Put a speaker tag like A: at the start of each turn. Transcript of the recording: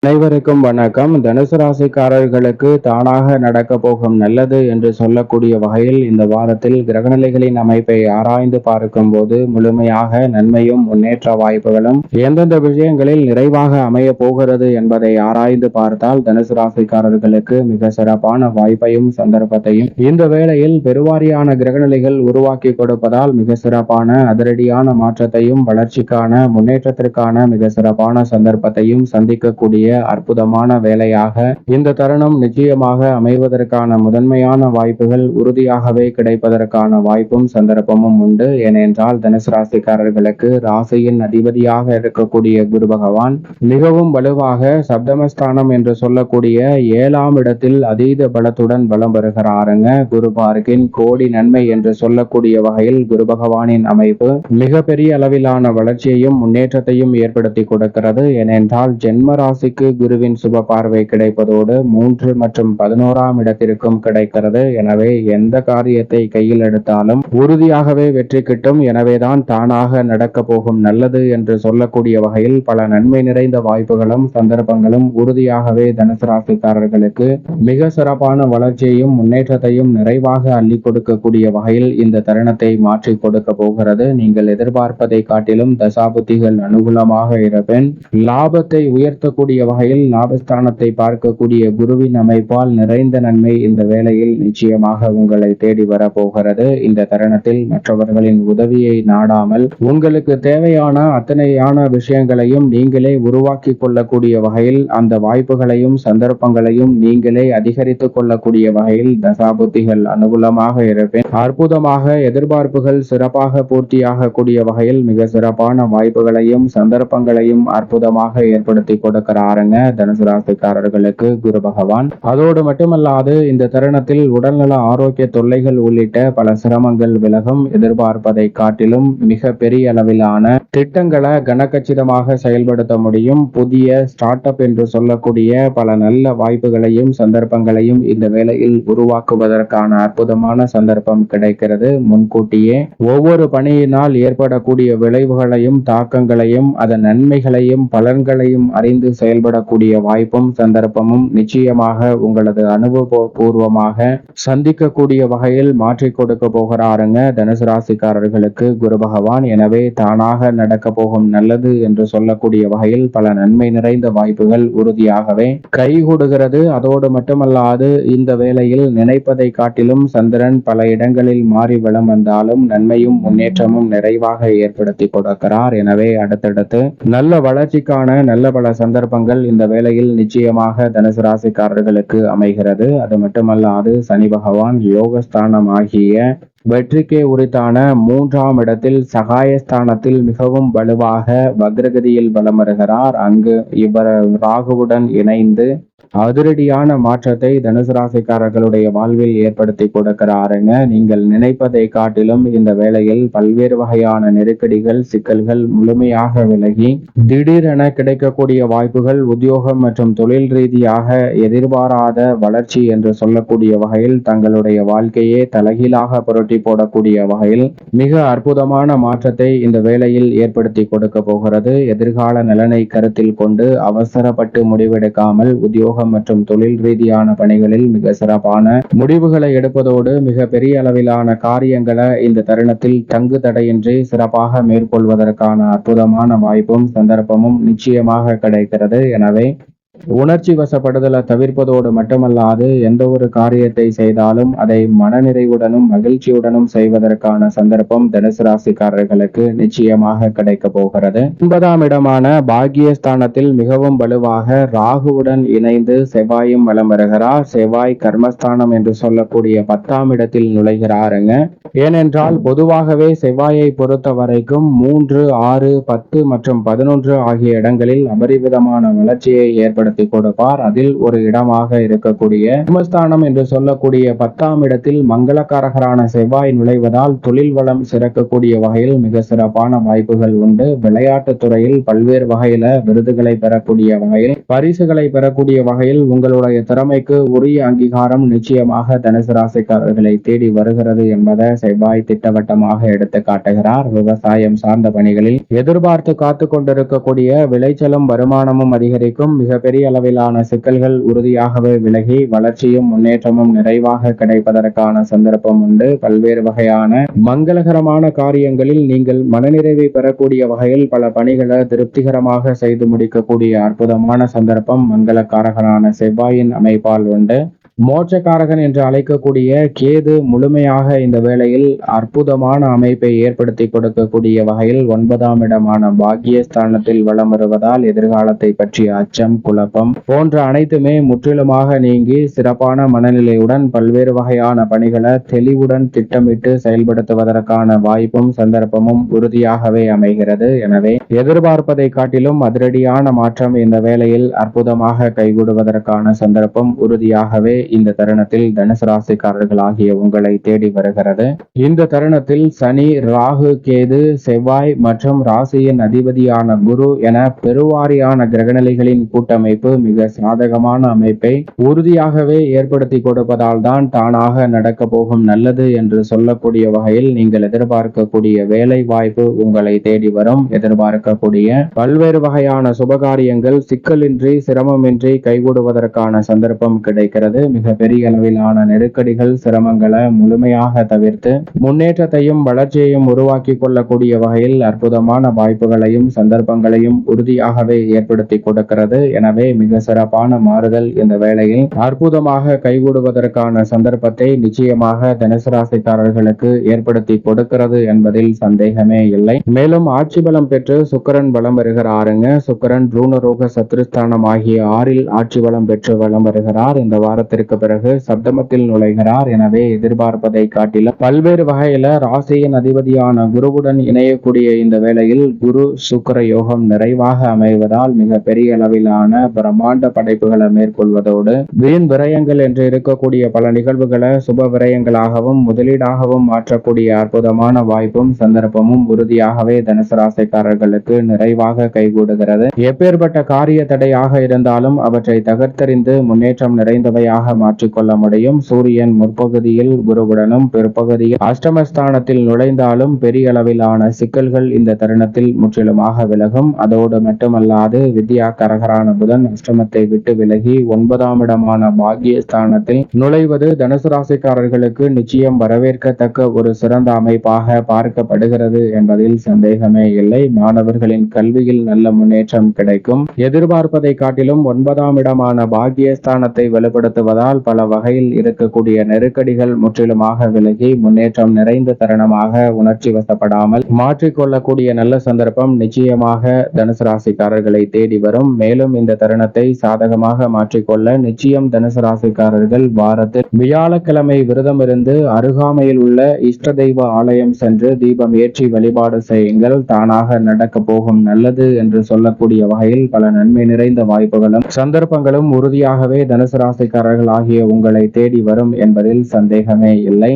A: அனைவருக்கும் வணக்கம். தனுசு ராசிக்காரர்களுக்கு தானாக நடக்க போகும் நல்லது என்று சொல்லக்கூடிய வகையில் இந்த வாரத்தில் கிரகநிலைகளின் அமைப்பை ஆராய்ந்து பார்க்கும் போது முழுமையாக நன்மையும் முன்னேற்ற வாய்ப்புகளும் எந்தெந்த விஷயங்களில் நிறைவாக அமைய போகிறது என்பதை ஆராய்ந்து பார்த்தால் தனுசு ராசிக்காரர்களுக்கு மிக சிறப்பான வாய்ப்பையும் சந்தர்ப்பத்தையும் இந்த வேளையில் பெருவாரியான கிரகநிலைகள் உருவாக்கி கொடுப்பதால் மிக சிறப்பான அதிரடியான மாற்றத்தையும் வளர்ச்சிக்கான முன்னேற்றத்திற்கான மிக சிறப்பான சந்தர்ப்பத்தையும் சந்திக்கக்கூடிய அற்புதமான வேலையாக இந்த தருணம் நிச்சயமாக அமைவதற்கான முதன்மையான வாய்ப்புகள் உறுதியாகவே கிடைப்பதற்கான வாய்ப்பும் சந்தர்ப்பமும் உண்டு. ஏனென்றால் தனுசு ராசிக்காரர்களுக்கு ராசியின் அதிபதியாக இருக்கக்கூடிய குரு பகவான் மிகவும் வலுவாக சப்தமஸ்தானம் என்று சொல்லக்கூடிய 7ஆம் இடத்தில் அதீத பலத்துடன் பலம் பெறுகிறாருங்க. குரு பார்க்கின் கோடி நன்மை என்று சொல்லக்கூடிய வகையில் குரு பகவானின் அமைப்பு மிகப்பெரிய அளவிலான வளர்ச்சியையும் முன்னேற்றத்தையும் ஏற்படுத்தி கொடுக்கிறது. ஏனென்றால் ஜென்ம ராசிக்கு குருவின் சுப பார்வை கிடைப்பதோடு 3 மற்றும் 11ஆம் இடத்திற்கும் கிடைக்கிறது. எனவே எந்த காரியத்தை கையில் எடுத்தாலும் உறுதியாகவே வெற்றி கிட்டும். எனவேதான் தானாக நடக்க போகும் நல்லது என்று சொல்லக்கூடிய வகையில் பல நன்மை நிறைந்த வாய்ப்புகளும் சந்தர்ப்பங்களும் உறுதியாகவே தனுசு ராசிக்காரர்களுக்கு மிக சிறப்பான வளர்ச்சியையும் முன்னேற்றத்தையும் நிறைவாக அள்ளி கொடுக்கக்கூடிய வகையில் இந்த தருணத்தை மாற்றி கொடுக்க போகிறது. நீங்கள் எதிர்பார்ப்பதை காட்டிலும் தசாபுத்திகள் அனுகூலமாக இருப்பேன். லாபத்தை உயர்த்தக்கூடிய வகையில் லாபஸ்தானத்தை பார்க்கக்கூடிய குருவின் அமைப்பால் நிறைந்த நன்மை இந்த வேளையில் நிச்சயமாக உங்களை தேடி வரப்போகிறது. இந்த தருணத்தில் மற்றவர்களின் உதவியை நாடாமல் உங்களுக்கு தேவையான அத்தனையான விஷயங்களையும் நீங்களே உருவாக்கி கொள்ளக்கூடிய வகையில் அந்த வாய்ப்புகளையும் சந்தர்ப்பங்களையும் நீங்களே அதிகரித்துக் கொள்ளக்கூடிய வகையில் தசாபுத்திகள் அனுகூலமாக இருப்பேன். அற்புதமாக எதிர்பார்ப்புகள் சிறப்பாக பூர்த்தியாக கூடிய வகையில் மிக சிறப்பான வாய்ப்புகளையும் சந்தர்ப்பங்களையும் அற்புதமாக ஏற்படுத்தி கொடுக்கிறாருங்க தனுசு ராசிக்காரர்களுக்கு குரு பகவான். அதோடு மட்டுமல்லாது இந்த தருணத்தில் உடல்நல ஆரோக்கிய தொல்லைகள் உள்ளிட்ட பல சிரமங்கள் விலகும். எதிர்பார்ப்பதை காட்டிலும் மிக பெரிய அளவிலான திட்டங்களை கனக்கச்சிதமாக செயல்படுத்த முடியும். புதிய ஸ்டார்ட் அப் என்று சொல்லக்கூடிய பல நல்ல வாய்ப்புகளையும் சந்தர்ப்பங்களையும் இந்த வேளையில் உருவாக்குவதற்கான அற்புதமான சந்தர்ப்பம் கிடைக்கிறது. முன்கூட்டியே ஒவ்வொரு பணியினால் ஏற்படக்கூடிய விளைவுகளையும் தாக்கங்களையும் அதன் நன்மைகளையும் பலன்களையும் அறிந்து செயல்படக்கூடிய வாய்ப்பும் சந்தர்ப்பமும் நிச்சயமாக உங்களது அனுபவபூர்வமாக சந்திக்கக்கூடிய வகையில் மாற்றி கொடுக்க போகிறாருங்க தனுசு ராசிக்காரர்களுக்கு குரு பகவான். எனவே தானாக நடக்க போகும் நல்லது என்று சொல்லக்கூடிய வகையில் பல நன்மை நிறைந்த வாய்ப்புகள் உறுதியாகவே கைகூடுகிறது. அதோடு மட்டுமல்லாது இந்த வேளையில் நினைப்பதை காட்டிலும் சந்திரன் பல இடங்களில் மாறி வலம் வந்தாலும் நன்மையும் முன்னேற்றமும் நிறைவாக ஏற்படுத்தி கொடுக்கிறார். எனவே அடுத்தடுத்து நல்ல வளர்ச்சிக்கான நல்ல பல சந்தர்ப்பங்கள் இந்த வேளையில் நிச்சயமாக தனுசு ராசிக்காரர்களுக்கு அமைகிறது. அது மட்டுமல்லாது சனி பகவான் யோகஸ்தானம் ஆகிய வெற்றிக்கே உரித்தான 3ஆம் இடத்தில் சகாயஸ்தானத்தில் மிகவும் வலுவாக வக்ரகதியில் பலம் வருகிறார். அங்கு இவர் ராகுவுடன் இணைந்து அதிரடியான மாற்றத்தை தனுசு ராசிக்காரர்களுடைய வாழ்வில் ஏற்படுத்தி கொடுக்கிறாருங்க. நீங்கள் நினைப்பதை காட்டிலும் இந்த வேளையில் பல்வேறு வகையான நெருக்கடிகள் சிக்கல்கள் முழுமையாக விலகி திடீரென கிடைக்கக்கூடிய வாய்ப்புகள் உத்தியோகம் மற்றும் தொழில் ரீதியாக எதிர்பாராத வளர்ச்சி என்று சொல்லக்கூடிய வகையில் தங்களுடைய வாழ்க்கையே தலைகீழாக புரட்டி போடக்கூடிய வகையில் மிக அற்புதமான மாற்றத்தை இந்த வேளையில் ஏற்படுத்தி கொடுக்க போகிறது. எதிர்கால நலனை கருத்தில் கொண்டு அவசரப்பட்டு முடிவெடுக்காமல் உத்தியோக மற்றும் தொழில் ரீதியான பணிகளில் மிக சிறப்பான முடிவுகளை எடுப்பதோடு மிக பெரிய அளவிலான காரியங்களை இந்த தருணத்தில் தங்கு தடையின்றி சிறப்பாக மேற்கொள்வதற்கான அற்புதமான வாய்ப்பும் சந்தர்ப்பமும் நிச்சயமாக கிடைக்கிறது. எனவே உணர்ச்சி வசப்படுதலை தவிர்ப்பதோடு மட்டுமல்லாது எந்த ஒரு காரியத்தை செய்தாலும் அதை மனநிறைவுடனும் மகிழ்ச்சியுடனும் செய்வதற்கான சந்தர்ப்பம் தனுசு ராசிக்காரர்களுக்கு நிச்சயமாக கிடைக்க போகிறது. 9ஆம் இடமான பாக்கியஸ்தானத்தில் மிகவும் வலுவாக ராகுவுடன் இணைந்து செவ்வாயும் வலம் வருகிறார். செவ்வாய் கர்மஸ்தானம் என்று சொல்லக்கூடிய 10ஆம் இடத்தில் நுழைகிறாருங்க. ஏனென்றால் பொதுவாகவே செவ்வாயை பொறுத்த வரைக்கும் 3, 6, 10 மற்றும் 11 ஆகிய இடங்களில் அபரிவிதமான வளர்ச்சியை ஏற்படுத்தி கொடுப்பார். அதில் ஒரு இடமாக இருக்கக்கூடிய கர்மஸ்தானம் என்று சொல்லக்கூடிய 10ஆம் இடத்தில் மங்களகாரகரான செவ்வாய் நுழைவதால் தொழில் வளம் சிறக்கக்கூடிய வகையில் மிக சிறப்பான வாய்ப்புகள் உண்டு. விளையாட்டு துறையில் பல்வேறு வகையில விருதுகளை பெறக்கூடிய வகையில் பரிசுகளை பெறக்கூடிய வகையில் உங்களுடைய திறமைக்கு உரிய அங்கீகாரம் நிச்சயமாக தனுசு ராசிக்காரர்களை தேடி வருகிறது என்பதை செவ்வாய் திட்டவட்டமாக எடுத்து காட்டுகிறார். விவசாயம் சார்ந்த பணிகளில் எதிர்பார்த்து காத்து கொண்டிருக்கக்கூடிய விளைச்சலும் வருமானமும் அதிகரிக்கும். மிகப்பெரிய பெரிய அளவிலான சிக்கல்கள் உறுதியாகவே விலகி வளர்ச்சியும் முன்னேற்றமும் நிறைவாக கிடைப்பதற்கான சந்தர்ப்பம் உண்டு. பல்வேறு வகையான மங்களகரமான காரியங்களில் நீங்கள் மனநிறைவை பெறக்கூடிய வகையில் பல பணிகளை திருப்திகரமாக செய்து முடிக்கக்கூடிய அற்புதமான சந்தர்ப்பம் மங்களக்காரகனான செவ்வாயின் அமைப்பால் உண்டு. மோட்சக்காரகன் என்று அழைக்கக்கூடிய கேது முழுமையாக இந்த வேளையில் அற்புதமான அமைப்பை ஏற்படுத்தி கொடுக்கக்கூடிய வகையில் 9ஆம் இடமான பாக்கியஸ்தானத்தில் வலம் வருவதால் எதிர்காலத்தை பற்றிய அச்சம், குழப்பம் போன்ற அனைத்துமே முற்றிலுமாக நீங்கி சிறப்பான மனநிலையுடன் பல்வேறு வகையான பணிகளை தெளிவுடன் திட்டமிட்டு செயல்படுத்துவதற்கான வாய்ப்பும் சந்தர்ப்பமும் உறுதியாகவே அமைகிறது. எனவே எதிர்பார்ப்பதை காட்டிலும் அதிரடியான மாற்றம் இந்த வேளையில் அற்புதமாக கைகூடுவதற்கான சந்தர்ப்பம் உறுதியாகவே இந்த தருணத்தில் தனுசு ராசிக்காரர்கள் ஆகிய உங்களை தேடி வருகிறது. இந்த தருணத்தில் சனி, ராகு, கேது, செவ்வாய் மற்றும் ராசியின் அதிபதியான குரு என பெருவாரியான கிரகநிலைகளின் கூட்டமைப்பு மிக சாதகமான அமைப்பை உறுதியாகவே ஏற்படுத்தி கொடுப்பதால் தான் தானாக நடக்க போகும் நல்லது என்று சொல்லக்கூடிய வகையில் நீங்கள் எதிர்பார்க்கக்கூடிய வேலை வாய்ப்பு உங்களை தேடி வரும். எதிர்பார்க்கக்கூடிய பல்வேறு வகையான சுபகாரியங்கள் சிக்கலின்றி சிரமமின்றி கைகூடுவதற்கான சந்தர்ப்பம் கிடைக்கிறது. மிக பெரிய அளவிலான நெருக்கடிகள், சிரமங்களை முழுமையாக தவிர்த்து முன்னேற்றத்தையும் வளர்ச்சியையும் உருவாக்கி கொள்ளக்கூடிய வகையில் அற்புதமான வாய்ப்புகளையும் சந்தர்ப்பங்களையும் உறுதியாகவே ஏற்படுத்தி கொடுக்கிறது. எனவே மிக சிறப்பான மாறுதல் இந்த வேளையில் அற்புதமாக கைகூடுவதற்கான சந்தர்ப்பத்தை நிச்சயமாக தனுசு ராசிக்காரர்களுக்கு ஏற்படுத்தி கொடுக்கிறது என்பதில் சந்தேகமே இல்லை. மேலும் ஆட்சி பலம் பெற்று சுக்கிரன் வலம் வருகிறாருங்க. சுக்கிரன் ரூணரோக சத்ருஸ்தானம் ஆகிய 6இல் ஆட்சி பலம் பெற்று வலம் வருகிறார். இந்த வாரத்திற்கு பிறகு சப்தமத்தில் நுழைகிறார். எனவே எதிர்பார்ப்பதை காட்டிலும் பல்வேறு வகையில ராசியின் அதிபதியான குருவுடன் இணையக்கூடிய இந்த வேளையில் குரு சுக்கிர யோகம் நிறைவாக அமைவதால் மிக பெரிய அளவிலான பிரம்மாண்ட படைப்புகளை மேற்கொள்வதோடு வீண் விரயங்கள் என்று இருக்கக்கூடிய பல நிகழ்வுகளை சுப விரயங்களாகவும் முதலீடாகவும் மாற்றக்கூடிய அற்புதமான வாய்ப்பும் சந்தர்ப்பமும் உறுதியாகவே தனுசு ராசிக்காரர்களுக்கு நிறைவாக கைகூடுகிறது. எப்பேற்பட்ட காரிய தடையாக இருந்தாலும் அவற்றை தகர்த்தறிந்து முன்னேற்றம் நிறைந்தவையாக மாற்றிக்கொள்ள முடியும். சூரியன் முற்பகுதியில் குருவுடனும் பிற்பகுதியில் அஷ்டமஸ்தானத்தில் நுழைந்தாலும் பெரிய அளவிலான சிக்கல்கள் இந்த தருணத்தில் முற்றிலுமாக விலகும். அதோடு மட்டுமல்லாது வித்யாகாரகரான புதன் அஷ்டமத்தை விட்டு விலகி 9ஆம் இடமான பாக்கியஸ்தானத்தில் நுழைவது தனுசு ராசிக்காரர்களுக்கு நிச்சயம் வரவேற்கத்தக்க ஒரு சிறந்த அமைப்பாக பார்க்கப்படுகிறது என்பதில் சந்தேகமே இல்லை. மாணவர்களின் கல்வியில் நல்ல முன்னேற்றம் கிடைக்கும். எதிர்பார்ப்பதை காட்டிலும் 9ஆம் இடமான பாக்கியஸ்தானத்தை வலுப்படுத்துவதால் பல வகையில் இருக்கக்கூடிய நெருக்கடிகள் முற்றிலுமாக விலகி முன்னேற்றம் நிறைந்த தருணமாக உணர்ச்சி வசப்படாமல் மாற்றிக்கொள்ளக்கூடிய நல்ல சந்தர்ப்பம் நிச்சயமாக தனுசு ராசிக்காரர்களை தேடி வரும். மேலும் இந்த தருணத்தை சாதகமாக மாற்றிக்கொள்ள நிச்சயம் தனுசு ராசிக்காரர்கள் வாரத்தில் வியாழக்கிழமை விரதம் இருந்து அருகாமையில் உள்ள இஷ்ட தெய்வ ஆலயம் சென்று தீபம் ஏற்றி வழிபாடு செய்யுங்கள். தானாக நடக்க போகும் நல்லது என்று சொல்லக்கூடிய வகையில் பல நன்மை நிறைந்த வாய்ப்புகளும் சந்தர்ப்பங்களும் உறுதியாகவே தனுசு ராசிக்காரர்கள் ஆகிய உங்களை தேடி வரும் என்பதில் சந்தேகமே இல்லை.